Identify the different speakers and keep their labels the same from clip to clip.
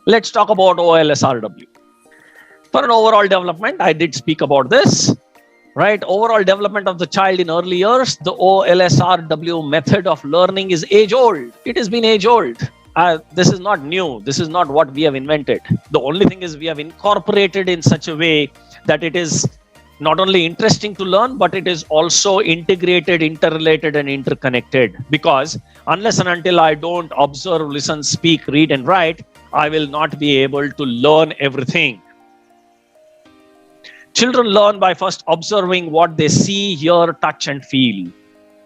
Speaker 1: Let's talk about OLSRW. For an overall development, I did speak about this, right? Overall development of the child in early years, the OLSRW method of learning is age old. It has been age old. This is not new. This is not what we have invented. The only thing is we have incorporated in such a way that it is not only interesting to learn, but it is also integrated, interrelated, and interconnected. Because unless and until I don't observe, listen, speak, read, and write, I will not be able to learn everything. Children learn by first observing what they see, hear, touch, and feel.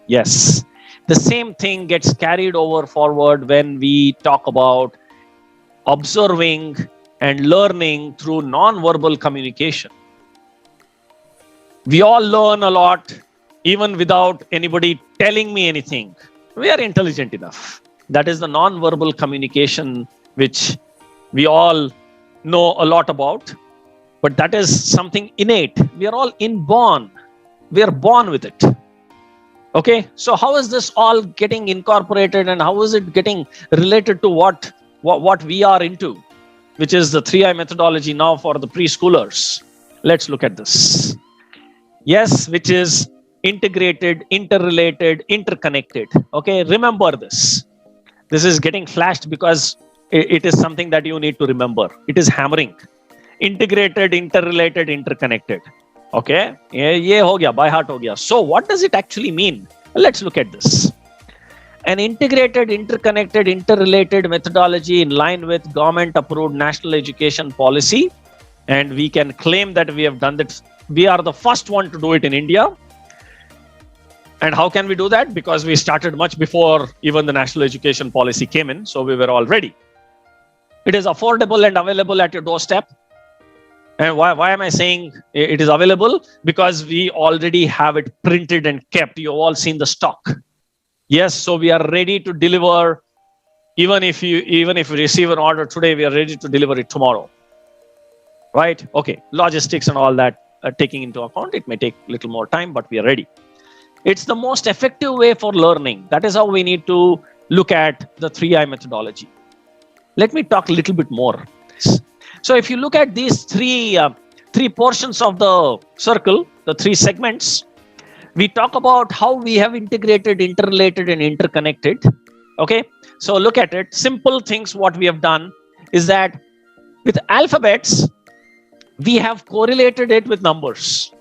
Speaker 1: Yes. The same thing gets carried over forward when we talk about observing and learning through non-verbal communication. We all learn a lot, even without anybody telling me anything. We are intelligent enough. That is the non-verbal communication which we all know a lot about. But that is something innate. We are all inborn. We are born with it. Okay, so how is this all getting incorporated and how is it getting related to what we are into, which is the 3I methodology now for the preschoolers? Let's look at this. Yes, which is integrated, interrelated, interconnected. Okay, remember this. This is getting flashed because it is something that you need to remember. It is hammering. Integrated, interrelated, interconnected. Okay, ye ho gaya, by heart ho gaya. So what does it actually mean? Let's look at this. An integrated, interconnected, interrelated methodology in line with government approved national education policy. And we can claim that we have done that. We are the first one to do it in India. And how can we do that? Because we started much before even the national education policy came in. So we were all ready. It is affordable and available at your doorstep. And why am I saying it is available? Because we already have it printed and kept. You've all seen the stock. Yes, so we are ready to deliver. Even if you receive an order today, we are ready to deliver it tomorrow. Right? Okay. Logistics and all that taking into account, it may take a little more time, but we are ready. It's the most effective way for learning. That is how we need to look at the 3I methodology. Let me talk a little bit more. So if you look at these three portions of the circle, the three segments, we talk about how we have integrated, interrelated, and interconnected. Okay, so look at it. Simple things what we have done is that with alphabets, we have correlated it with numbers.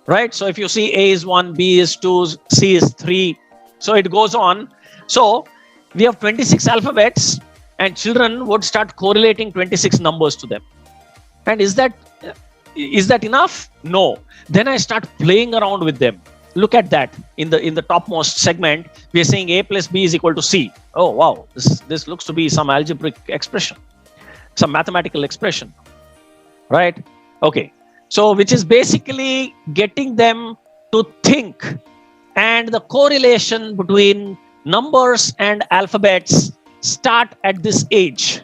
Speaker 1: Right? So if you see A is 1, B is 2, C is 3, so it goes on. So we have 26 alphabets. And children would start correlating 26 numbers to them. And is that enough? No. Then I start playing around with them. Look at that. In the topmost segment, we are saying A plus B is equal to C. Oh, wow. This looks to be some algebraic expression, some mathematical expression. Right? Okay. So, which is basically getting them to think. And the correlation between numbers and alphabets start at this age,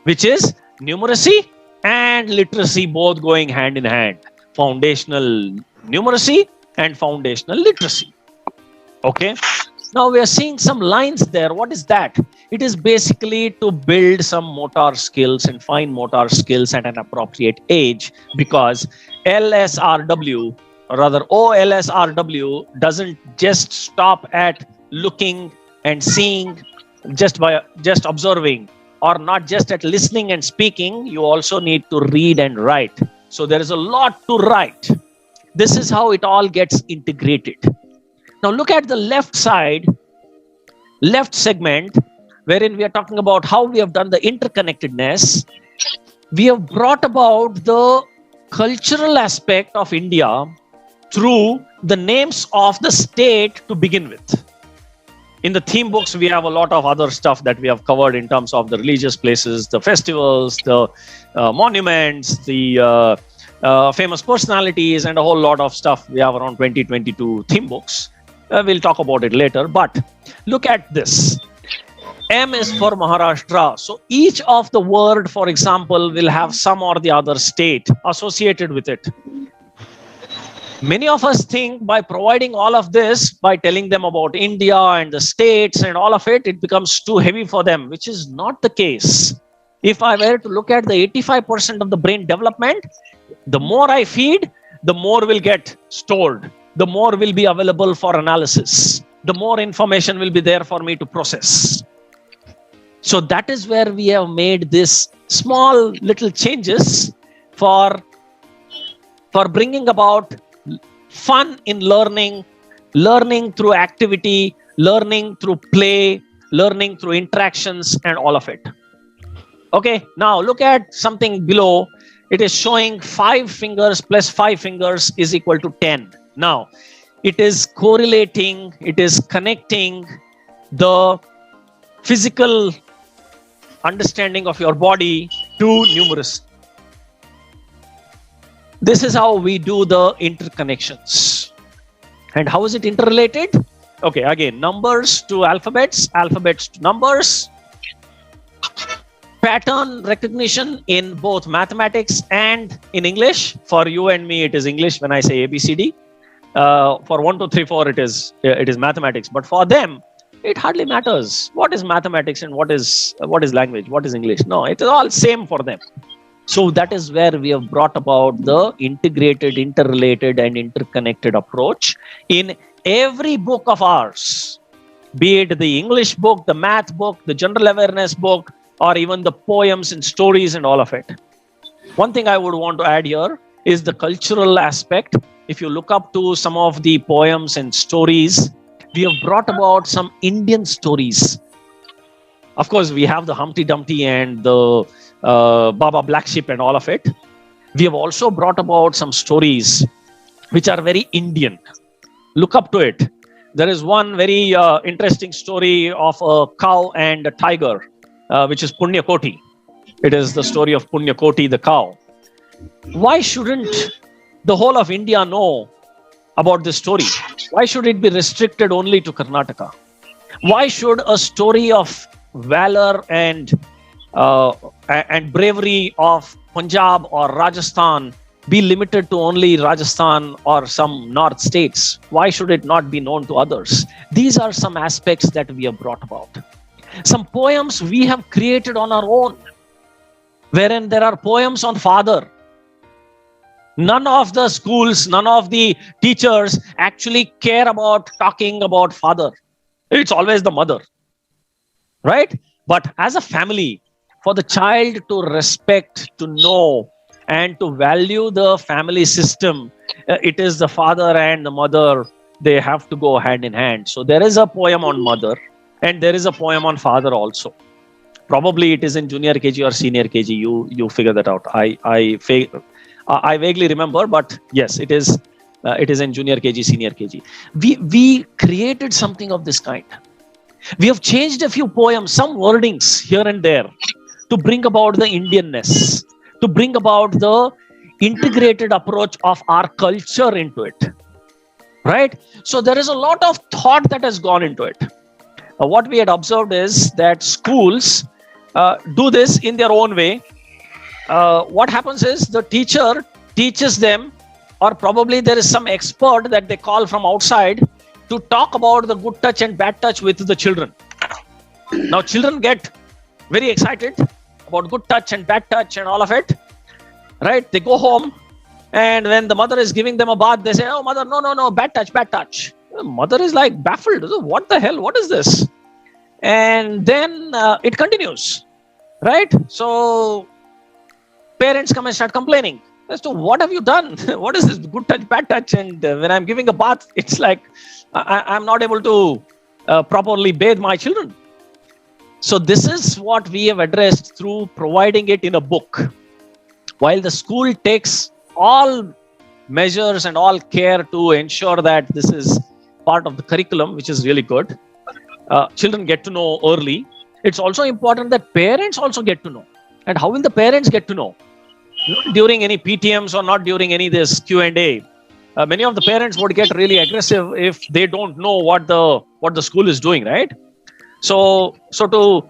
Speaker 1: which is numeracy and literacy both going hand in hand. Foundational numeracy and foundational literacy. Okay. Now we are seeing some lines there. What is that? It is basically to build some motor skills and fine motor skills at an appropriate age, because LSRW, or rather OLSRW, doesn't just stop at looking and seeing, just observing, or not just at listening and speaking. You also need to read and write. So there is a lot to write. This is how it all gets integrated. Now look at the left side, left segment, wherein we are talking about how we have done the interconnectedness. We have brought about the cultural aspect of India through the names of the state to begin with. In the theme books, we have a lot of other stuff that we have covered in terms of the religious places, the festivals, the monuments, the famous personalities, and a whole lot of stuff. We have around 20-22 theme books. We'll talk about it later. But look at this. M is for Maharashtra. So each of the word, for example, will have some or the other state associated with it. Many of us think by providing all of this, by telling them about India and the states and all of it, it becomes too heavy for them, which is not the case. If I were to look at the 85% of the brain development, the more I feed, the more will get stored, the more will be available for analysis, the more information will be there for me to process. So that is where we have made this small little changes for bringing about fun in learning, learning through activity, learning through play, learning through interactions, and all of it. Okay, now look at something below. It is showing 5 fingers plus 5 fingers is equal to 10. Now, it is correlating, it is connecting the physical understanding of your body to numerous. This is how we do the interconnections. And how is it interrelated? Okay, again, numbers to alphabets, alphabets to numbers. Pattern recognition in both mathematics and in English. For you and me, it is English when I say ABCD. For 1, 2, 3, 4, it is mathematics. But for them, it hardly matters. What is mathematics and what is language? What is English? No, it is all same for them. So that is where we have brought about the integrated, interrelated, and interconnected approach in every book of ours, be it the English book, the math book, the general awareness book, or even the poems and stories and all of it. One thing I would want to add here is the cultural aspect. If you look up to some of the poems and stories, we have brought about some Indian stories. Of course, we have the Humpty Dumpty and the Baba Black Sheep and all of it. We have also brought about some stories which are very Indian. Look up to it. There is one very interesting story of a cow and a tiger, which is Punya Koti. It is the story of Punya Koti, the cow. Why shouldn't the whole of India know about this story? Why should it be restricted only to Karnataka? Why should a story of valor and bravery of Punjab or Rajasthan be limited to only Rajasthan or some north states? Why should it not be known to others? These are some aspects that we have brought about. Some poems we have created on our own, wherein there are poems on father. None of the schools, none of the teachers actually care about talking about father. It's always the mother, right? But as a family, for the child to respect, to know, and to value the family system, it is the father and the mother, they have to go hand in hand. So there is a poem on mother and there is a poem on father also. Probably it is in junior KG or senior KG. You figure that out. I vaguely remember, but yes, it is in junior KG, senior KG. We created something of this kind. We have changed a few poems, some wordings here and there to bring about the Indianness, to bring about the integrated approach of our culture into it, right? So there is a lot of thought that has gone into it. What we had observed is that schools do this in their own way. What happens is the teacher teaches them, or probably there is some expert that they call from outside to talk about the good touch and bad touch with the children. Now children get very excited about good touch and bad touch and all of it, right? They go home and when the mother is giving them a bath, they say, oh mother, no, bad touch, bad touch. The mother is like baffled. What the hell? What is this? And then it continues, right? So parents come and start complaining as to what have you done? What is this good touch, bad touch? And when I'm giving a bath, it's like I'm not able to properly bathe my children. So this is what we have addressed through providing it in a book. While the school takes all measures and all care to ensure that this is part of the curriculum, which is really good. Children get to know early. It's also important that parents also get to know. And how will the parents get to know? Not during any PTMs or not during any this Q&A. Many of the parents would get really aggressive if they don't know what the school is doing, right? So to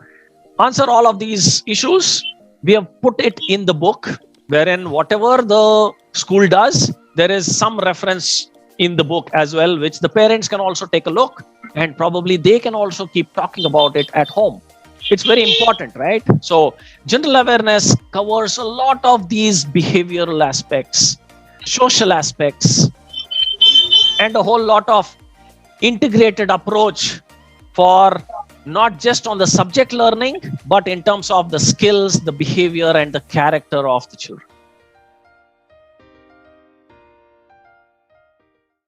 Speaker 1: answer all of these issues, we have put it in the book, wherein whatever the school does, there is some reference in the book as well, which the parents can also take a look, and probably they can also keep talking about it at home. It's very important, right? So general awareness covers a lot of these behavioral aspects, social aspects, and a whole lot of integrated approach for not just on the subject learning, but in terms of the skills, the behavior, and the character of the children.